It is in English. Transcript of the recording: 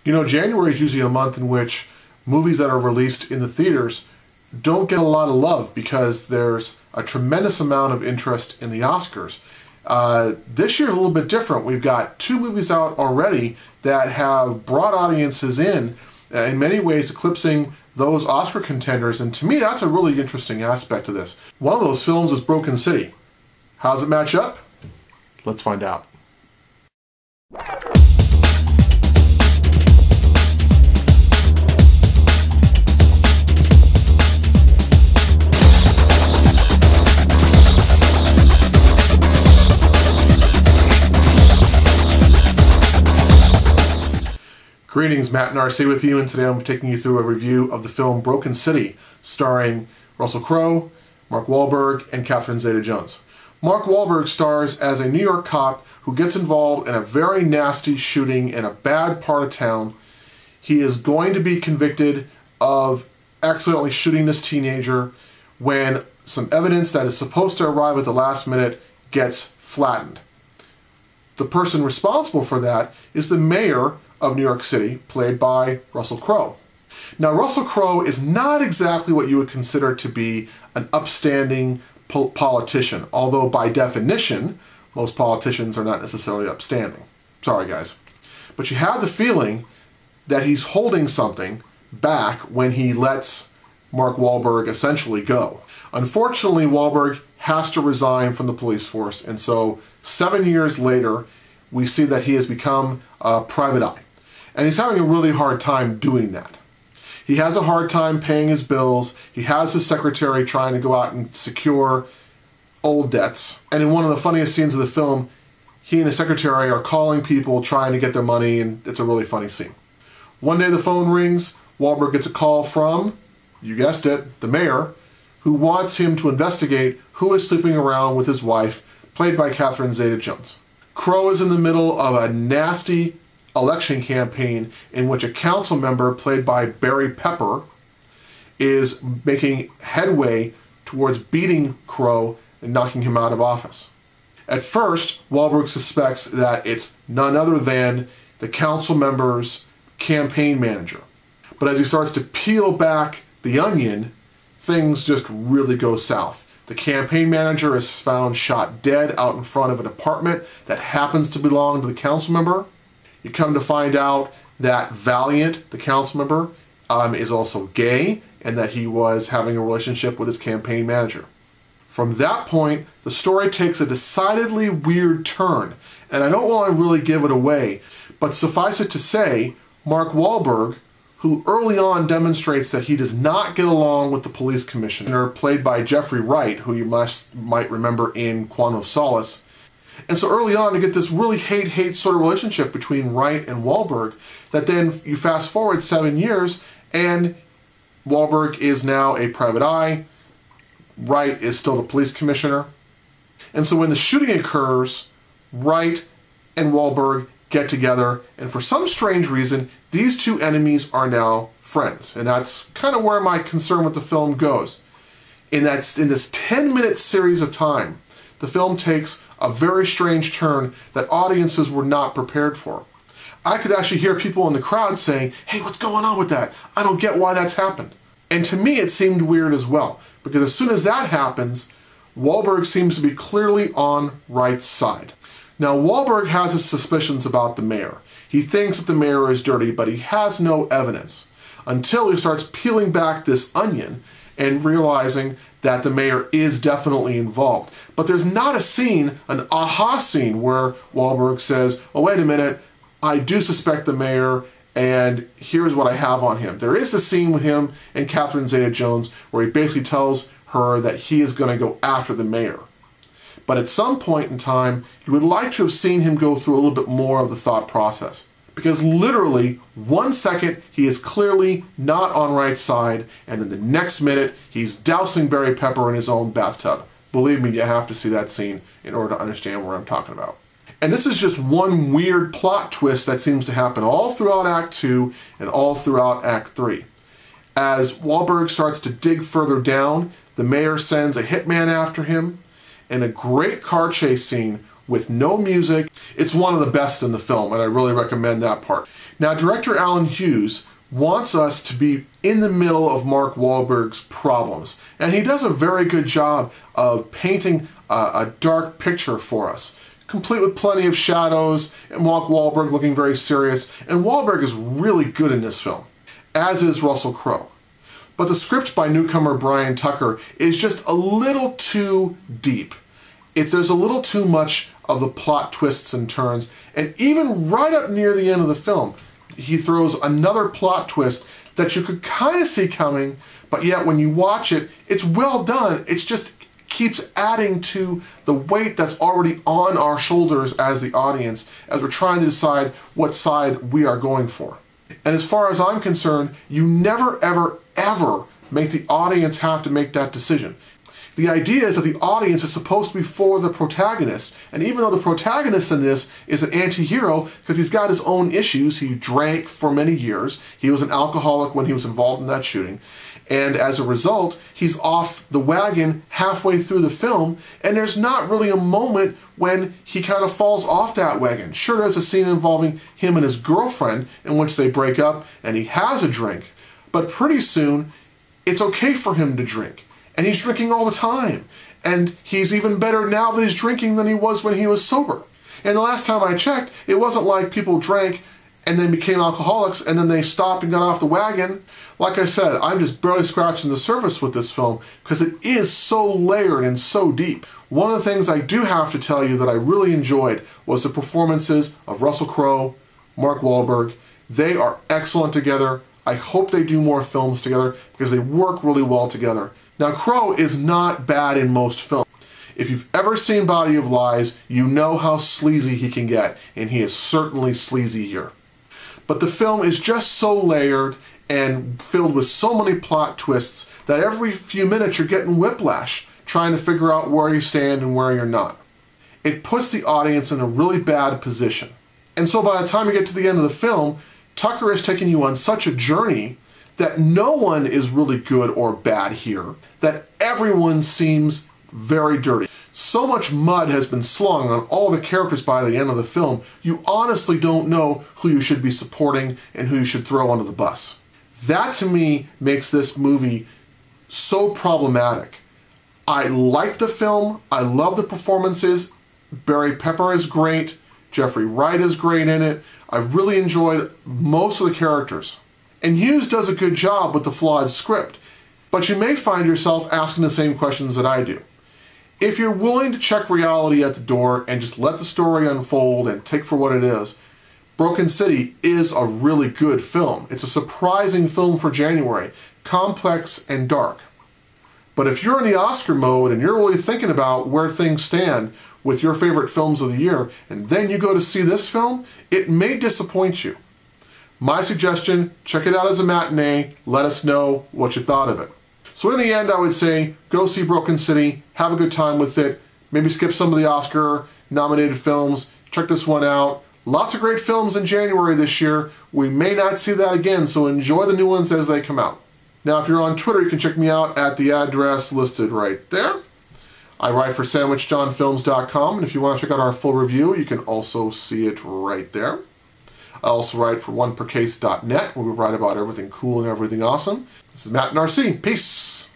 You know, January is usually a month in which movies that are released in the theaters don't get a lot of love because there's a tremendous amount of interest in the Oscars. This year is a little bit different. We've got 2 movies out already that have brought audiences in many ways eclipsing those Oscar contenders, and to me that's a really interesting aspect of this. One of those films is Broken City. How does it match up? Let's find out. Greetings, Matt and RC with you, and today I'm taking you through a review of the film Broken City, starring Russell Crowe, Mark Wahlberg, and Catherine Zeta-Jones. Mark Wahlberg stars as a New York cop who gets involved in a very nasty shooting in a bad part of town. He is going to be convicted of accidentally shooting this teenager when some evidence that is supposed to arrive at the last minute gets flattened. The person responsible for that is the mayor of New York City, played by Russell Crowe. Now, Russell Crowe is not exactly what you would consider to be an upstanding politician, although by definition, most politicians are not necessarily upstanding. Sorry, guys. But you have the feeling that he's holding something back when he lets Mark Wahlberg essentially go. Unfortunately, Wahlberg has to resign from the police force, and so 7 years later, we see that he has become a private eye. And he's having a really hard time doing that. He has a hard time paying his bills. He has his secretary trying to go out and secure old debts. And in one of the funniest scenes of the film, he and his secretary are calling people trying to get their money, and it's a really funny scene. One day the phone rings. Wahlberg gets a call from, you guessed it, the mayor, who wants him to investigate who is sleeping around with his wife, played by Catherine Zeta-Jones. Crowe is in the middle of a nasty election campaign in which a council member, played by Barry Pepper, is making headway towards beating Crowe and knocking him out of office. At first, Wahlberg suspects that it's none other than the council member's campaign manager. But as he starts to peel back the onion, things just really go south. The campaign manager is found shot dead out in front of an apartment that happens to belong to the council member. You come to find out that Valiant, the council member, is also gay, and that he was having a relationship with his campaign manager. From that point, the story takes a decidedly weird turn, and I don't want to really give it away, but suffice it to say, Mark Wahlberg, who early on demonstrates that he does not get along with the police commissioner, played by Jeffrey Wright, who you might remember in Quantum of Solace. And so early on, you get this really hate-hate sort of relationship between Wright and Wahlberg, that then you fast forward 7 years, and Wahlberg is now a private eye, Wright is still the police commissioner. And so when the shooting occurs, Wright and Wahlberg get together, and for some strange reason, these two enemies are now friends. And that's kind of where my concern with the film goes. In this 10-minute series of time, the film takes a very strange turn that audiences were not prepared for. I could actually hear people in the crowd saying, "Hey, what's going on with that? I don't get why that's happened." And to me, it seemed weird as well, because as soon as that happens, Wahlberg seems to be clearly on Wright's side. Now, Wahlberg has his suspicions about the mayor. He thinks that the mayor is dirty, but he has no evidence until he starts peeling back this onion and realizing that the mayor is definitely involved. But there's not a scene, an aha scene, where Wahlberg says, "Oh, wait a minute, I do suspect the mayor, and here's what I have on him." There is a scene with him and Catherine Zeta-Jones where he basically tells her that he is going to go after the mayor. But at some point in time, you would like to have seen him go through a little bit more of the thought process. Because literally, 1 second, he is clearly not on Wright's side, and then the next minute, he's dousing Barry Pepper in his own bathtub. Believe me, you have to see that scene in order to understand what I'm talking about. And this is just one weird plot twist that seems to happen all throughout Act 2 and all throughout Act 3. As Wahlberg starts to dig further down, the mayor sends a hitman after him, and a great car chase scene with no music. It's one of the best in the film, and I really recommend that part. Now, director Alan Hughes wants us to be in the middle of Mark Wahlberg's problems, and he does a very good job of painting a dark picture for us, complete with plenty of shadows and Mark Wahlberg looking very serious. And Wahlberg is really good in this film, as is Russell Crowe. But the script by newcomer Brian Tucker is just a little too deep. There's a little too much of the plot twists and turns, and even right up near the end of the film, he throws another plot twist that you could kind of see coming, but yet when you watch it, it's well done. It just keeps adding to the weight that's already on our shoulders as the audience, as we're trying to decide what side we are going for. And as far as I'm concerned, you never, ever, ever make the audience have to make that decision. The idea is that the audience is supposed to be for the protagonist, and even though the protagonist in this is an anti-hero because he's got his own issues, he drank for many years, he was an alcoholic when he was involved in that shooting, and as a result, he's off the wagon halfway through the film, and there's not really a moment when he kind of falls off that wagon. Sure, there's a scene involving him and his girlfriend in which they break up and he has a drink, but pretty soon, it's okay for him to drink. And he's drinking all the time. And he's even better now that he's drinking than he was when he was sober. And the last time I checked, it wasn't like people drank and then became alcoholics and then they stopped and got off the wagon. Like I said, I'm just barely scratching the surface with this film because it is so layered and so deep. One of the things I do have to tell you that I really enjoyed was the performances of Russell Crowe, Mark Wahlberg. They are excellent together. I hope they do more films together because they work really well together. Now, Crowe is not bad in most films. If you've ever seen Body of Lies, you know how sleazy he can get, and he is certainly sleazy here. But the film is just so layered and filled with so many plot twists that every few minutes you're getting whiplash, trying to figure out where you stand and where you're not. It puts the audience in a really bad position. And so by the time you get to the end of the film, Tucker is taking you on such a journey that no one is really good or bad here, that everyone seems very dirty. So much mud has been slung on all the characters by the end of the film, you honestly don't know who you should be supporting and who you should throw under the bus. That to me makes this movie so problematic. I like the film, I love the performances, Barry Pepper is great, Jeffrey Wright is great in it, I really enjoyed most of the characters. And Hughes does a good job with the flawed script, but you may find yourself asking the same questions that I do. If you're willing to check reality at the door and just let the story unfold and take for what it is, Broken City is a really good film. It's a surprising film for January, complex and dark. But if you're in the Oscar mode and you're really thinking about where things stand with your favorite films of the year, and then you go to see this film, it may disappoint you. My suggestion, check it out as a matinee, let us know what you thought of it. So in the end, I would say, go see Broken City, have a good time with it, maybe skip some of the Oscar-nominated films, check this one out. Lots of great films in January this year. We may not see that again, so enjoy the new ones as they come out. Now, if you're on Twitter, you can check me out at the address listed right there. I write for SandwichJohnFilms.com, and if you want to check out our full review, you can also see it right there. I also write for onepercase.net, where we write about everything cool and everything awesome. This is Matt and RC. Peace!